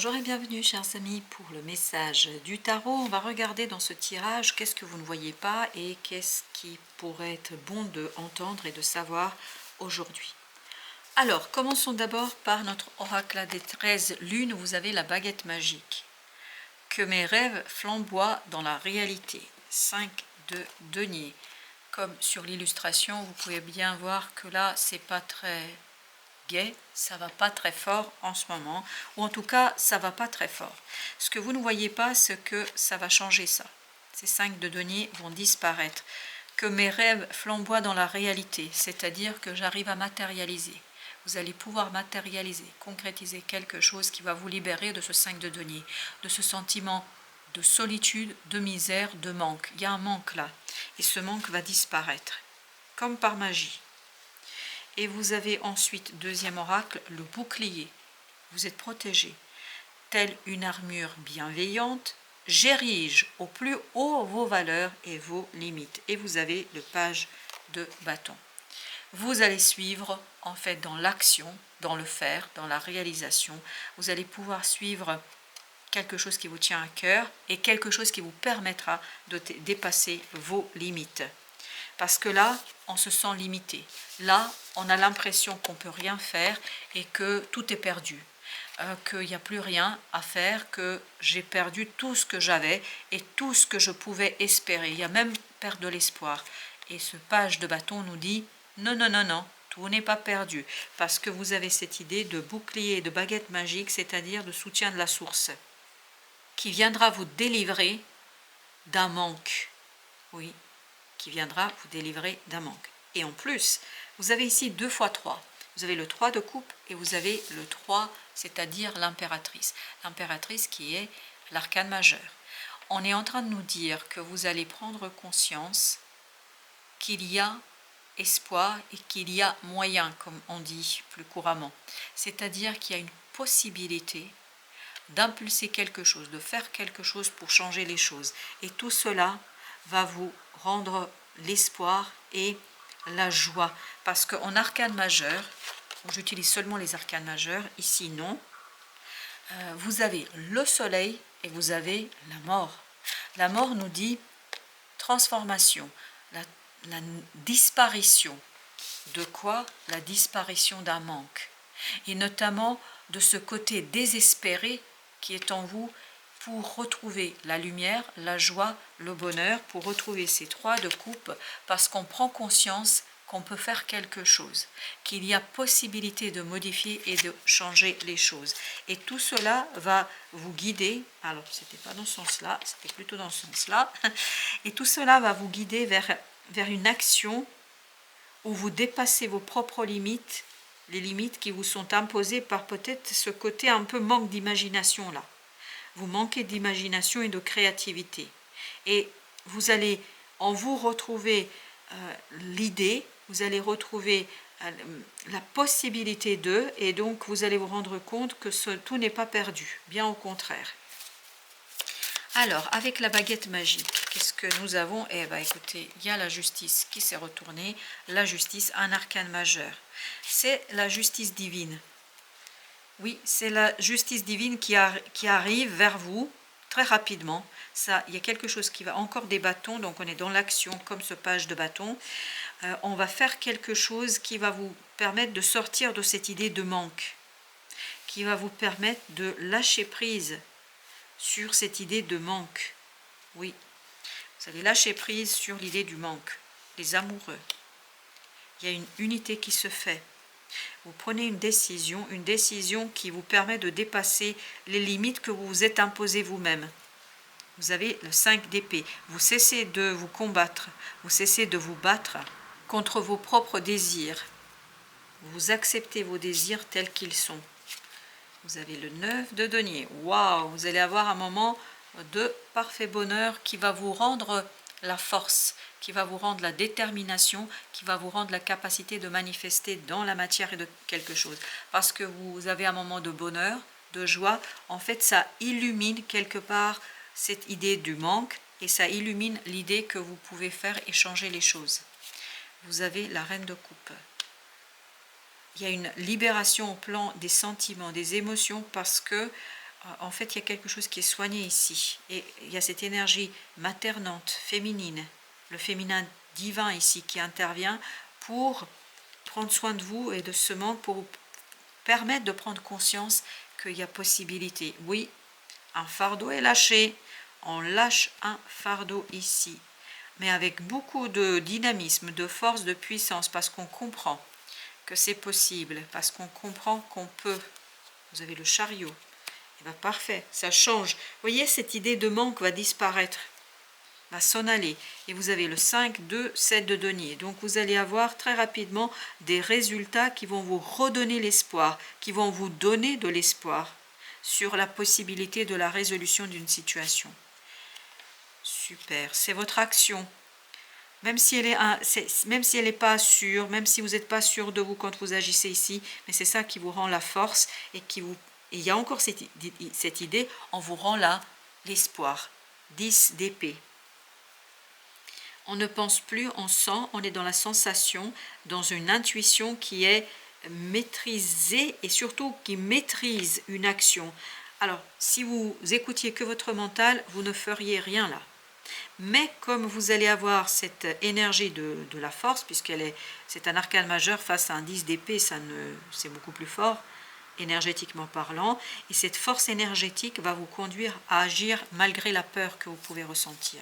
Bonjour et bienvenue chers amis pour le message du tarot. On va regarder dans ce tirage qu'est-ce que vous ne voyez pas et qu'est-ce qui pourrait être bon de entendre et de savoir aujourd'hui. Alors, commençons d'abord par notre oracle des 13 lunes. Vous avez la baguette magique. Que mes rêves flamboient dans la réalité. 5 de denier. Comme sur l'illustration, vous pouvez bien voir que là, c'est pas très gai, ça va pas très fort en ce moment, ou en tout cas ça va pas très fort. Ce que vous ne voyez pas, c'est que ça va changer ça. Ces 5 de denier vont disparaître. Que mes rêves flamboient dans la réalité, c'est-à-dire que j'arrive à matérialiser. Vous allez pouvoir matérialiser, concrétiser quelque chose qui va vous libérer de ce 5 de denier, de ce sentiment de solitude, de misère, de manque. Il y a un manque là, et ce manque va disparaître, comme par magie. Et vous avez ensuite, deuxième oracle, le bouclier. Vous êtes protégé. Telle une armure bienveillante, j'érige au plus haut vos valeurs et vos limites. Et vous avez le page de bâton. Vous allez suivre, en fait, dans l'action, dans le faire, dans la réalisation. Vous allez pouvoir suivre quelque chose qui vous tient à cœur et quelque chose qui vous permettra de dépasser vos limites. Parce que là, on se sent limité. Là, on a l'impression qu'on ne peut rien faire et que tout est perdu. Qu'il n'y a plus rien à faire, que j'ai perdu tout ce que j'avais et tout ce que je pouvais espérer. Il y a même perte de l'espoir. Et ce page de bâton nous dit non, non, non, non, tout n'est pas perdu. Parce que vous avez cette idée de bouclier et de baguette magique, c'est-à-dire de soutien de la source, qui viendra vous délivrer d'un manque. Oui, qui viendra vous délivrer d'un manque. Et en plus, vous avez ici 2 fois 3. Vous avez le 3 de coupe et vous avez le 3, c'est-à-dire l'impératrice. L'impératrice qui est l'arcane majeur. On est en train de nous dire que vous allez prendre conscience qu'il y a espoir et qu'il y a moyen, comme on dit plus couramment. C'est-à-dire qu'il y a une possibilité d'impulser quelque chose, de faire quelque chose pour changer les choses. Et tout cela va vous rendre l'espoir et la joie. Parce qu'en arcane majeur, j'utilise seulement les arcanes majeurs, ici non, vous avez le soleil et vous avez la mort. La mort nous dit transformation, la disparition. De quoi? La disparition d'un manque. Et notamment de ce côté désespéré qui est en vous pour retrouver la lumière, la joie, le bonheur, pour retrouver ces 3 de coupe, parce qu'on prend conscience qu'on peut faire quelque chose, qu'il y a possibilité de modifier et de changer les choses. Et tout cela va vous guider, alors c'était pas dans ce sens-là, c'était plutôt dans ce sens-là, et tout cela va vous guider vers une action où vous dépassez vos propres limites, les limites qui vous sont imposées par peut-être ce côté un peu manque d'imagination là. Vous manquez d'imagination et de créativité. Et vous allez en vous retrouver l'idée, vous allez retrouver la possibilité d'eux, et donc vous allez vous rendre compte que tout n'est pas perdu, bien au contraire. Alors, avec la baguette magique, qu'est-ce que nous avons? Eh bien, écoutez, il y a la justice qui s'est retournée. La justice, un arcane majeur. C'est la justice divine. Oui, c'est la justice divine qui arrive vers vous très rapidement. Ça, il y a quelque chose qui va, encore des bâtons, donc on est dans l'action comme ce page de bâton. On va faire quelque chose qui va vous permettre de sortir de cette idée de manque, qui va vous permettre de lâcher prise sur cette idée de manque. Oui, vous allez lâcher prise sur l'idée du manque. Les amoureux, il y a une unité qui se fait. Vous prenez une décision qui vous permet de dépasser les limites que vous vous êtes imposées vous-même. Vous avez le 5 d'épée. Vous cessez de vous combattre, vous cessez de vous battre contre vos propres désirs. Vous acceptez vos désirs tels qu'ils sont. Vous avez le 9 de denier. Waouh, vous allez avoir un moment de parfait bonheur qui va vous rendre la force, qui va vous rendre la détermination, qui va vous rendre la capacité de manifester dans la matière et de quelque chose. Parce que vous avez un moment de bonheur, de joie. En fait, ça illumine quelque part cette idée du manque et ça illumine l'idée que vous pouvez faire et changer les choses. Vous avez la reine de coupe. Il y a une libération au plan des sentiments, des émotions, parce que En fait, il y a quelque chose qui est soigné ici. Et il y a cette énergie maternante, féminine, le féminin divin ici qui intervient pour prendre soin de vous et de ce monde, pour vous permettre de prendre conscience qu'il y a possibilité. Oui, un fardeau est lâché. On lâche un fardeau ici, mais avec beaucoup de dynamisme, de force, de puissance, parce qu'on comprend que c'est possible, parce qu'on comprend qu'on peut. Vous avez le chariot. Et bien parfait, ça change. Vous voyez, cette idée de manque va disparaître, va s'en aller. Et vous avez le 5, 2, 7 de denier. Donc vous allez avoir très rapidement des résultats qui vont vous redonner l'espoir, qui vont vous donner de l'espoir sur la possibilité de la résolution d'une situation. Super, c'est votre action. Même si elle n'est pas sûre, même si vous n'êtes pas sûr de vous quand vous agissez ici, mais c'est ça qui vous rend la force et qui vous... Et il y a encore cette idée, on vous rend là l'espoir. 10 d'épée. On ne pense plus, on sent, on est dans la sensation, dans une intuition qui est maîtrisée et surtout qui maîtrise une action. Alors, si vous écoutiez que votre mental, vous ne feriez rien là. Mais comme vous allez avoir cette énergie de la force, c'est un arcane majeur face à un 10 d'épée, c'est beaucoup plus fort, énergétiquement parlant, et cette force énergétique va vous conduire à agir malgré la peur que vous pouvez ressentir.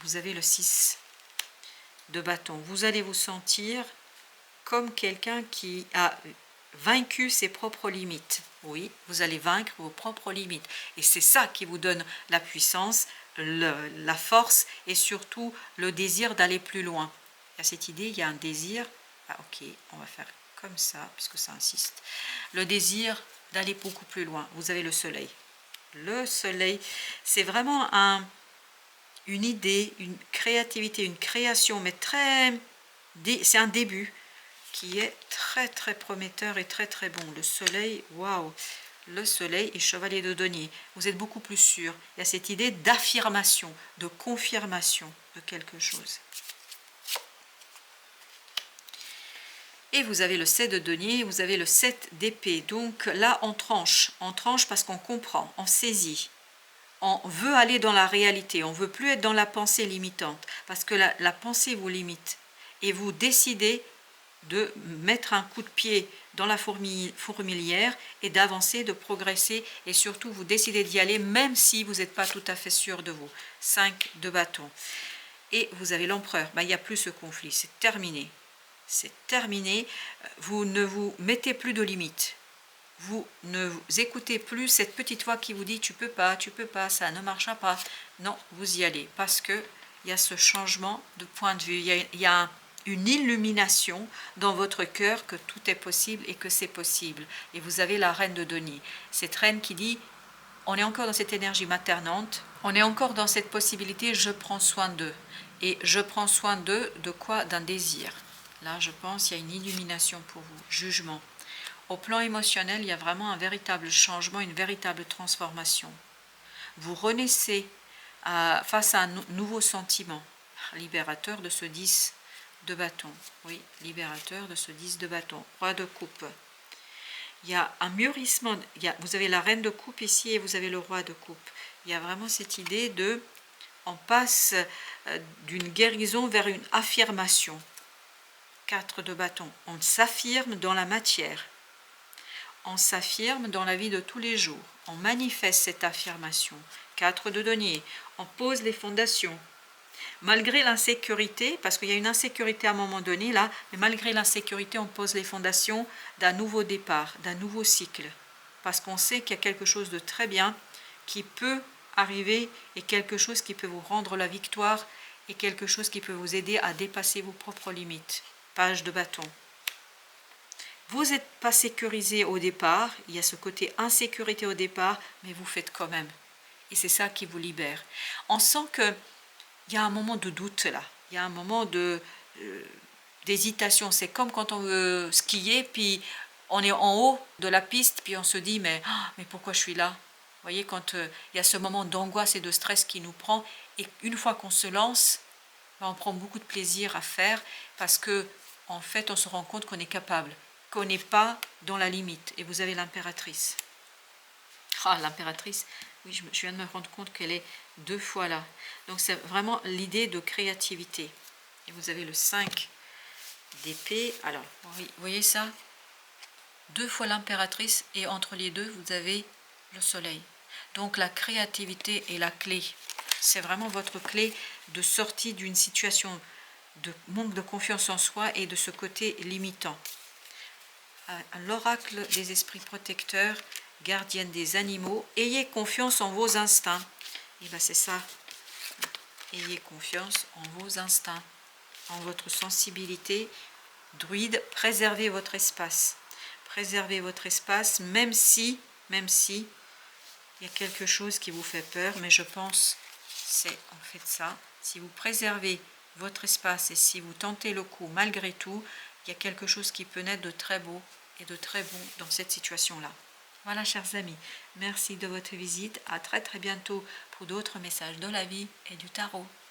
Vous avez le 6 de bâton. Vous allez vous sentir comme quelqu'un qui a vaincu ses propres limites. Oui, vous allez vaincre vos propres limites. Et c'est ça qui vous donne la puissance, la force et surtout le désir d'aller plus loin. Il y a cette idée, il y a un désir. Ah, ok, on va faire comme ça, puisque ça insiste. Le désir d'aller beaucoup plus loin. Vous avez le soleil. Le soleil, c'est vraiment une idée, une créativité, une création, mais c'est un début qui est très très prometteur et très très bon. Le soleil, waouh! Le soleil et chevalier de denier. Vous êtes beaucoup plus sûr. Il y a cette idée d'affirmation, de confirmation de quelque chose. Et vous avez le 7 de denier, vous avez le 7 d'épée. Donc là, on tranche parce qu'on comprend, on saisit. On veut aller dans la réalité, on ne veut plus être dans la pensée limitante, parce que la pensée vous limite. Et vous décidez de mettre un coup de pied dans la fourmilière et d'avancer, de progresser, et surtout vous décidez d'y aller même si vous n'êtes pas tout à fait sûr de vous. 5 de bâton. Et vous avez l'empereur, il n'y a plus ce conflit, c'est terminé. C'est terminé, vous ne vous mettez plus de limites. Vous ne vous écoutez plus cette petite voix qui vous dit tu peux pas, ça ne marchera pas. Non, vous y allez parce que il y a ce changement de point de vue, il y a une illumination dans votre cœur que tout est possible et que c'est possible. Et vous avez la reine de denier, cette reine qui dit on est encore dans cette énergie maternante, on est encore dans cette possibilité je prends soin d'eux. Et je prends soin d'eux de quoi? D'un désir. Là je pense qu'il y a une illumination pour vous, jugement. Au plan émotionnel, il y a vraiment un véritable changement, une véritable transformation. Vous renaissez face à un nouveau sentiment, libérateur de ce 10 de bâton. Oui, libérateur de ce 10 de bâton. Roi de coupe. Il y a un mûrissement, vous avez la reine de coupe ici et vous avez le roi de coupe. Il y a vraiment cette idée de, on passe d'une guérison vers une affirmation. 4 de bâton. On s'affirme dans la matière. On s'affirme dans la vie de tous les jours. On manifeste cette affirmation. 4 de denier. On pose les fondations. Malgré l'insécurité, parce qu'il y a une insécurité à un moment donné là, mais malgré l'insécurité, on pose les fondations d'un nouveau départ, d'un nouveau cycle. Parce qu'on sait qu'il y a quelque chose de très bien qui peut arriver et quelque chose qui peut vous rendre la victoire et quelque chose qui peut vous aider à dépasser vos propres limites. Page de bâton. Vous n'êtes pas sécurisé au départ, il y a ce côté insécurité au départ, mais vous faites quand même. Et c'est ça qui vous libère. On sent qu'il y a un moment de doute là, il y a un moment d'hésitation. C'est comme quand on veut skier, puis on est en haut de la piste, puis on se dit mais pourquoi je suis là? Vous voyez, quand il y a ce moment d'angoisse et de stress qui nous prend, et une fois qu'on se lance, on prend beaucoup de plaisir à faire, parce que en fait on se rend compte qu'on est capable, qu'on n'est pas dans la limite. Et vous avez l'impératrice. Ah, l'impératrice, oui, je viens de me rendre compte qu'elle est 2 fois là. Donc c'est vraiment l'idée de créativité. Et vous avez le 5 d'épée. Alors, oui, vous voyez ça? 2 fois l'impératrice et entre les deux, vous avez le soleil. Donc la créativité est la clé. C'est vraiment votre clé de sortie d'une situation de manque de confiance en soi et de ce côté limitant. L'oracle des esprits protecteurs, gardienne des animaux, ayez confiance en vos instincts. Et bien c'est ça, ayez confiance en vos instincts, en votre sensibilité. Druide, préservez votre espace. Préservez votre espace, même si il y a quelque chose qui vous fait peur, mais je pense c'est en fait ça. Si vous préservez votre espace et si vous tentez le coup malgré tout, il y a quelque chose qui peut naître de très beau et de très bon dans cette situation-là. Voilà, chers amis, merci de votre visite. À très bientôt pour d'autres messages de la vie et du tarot.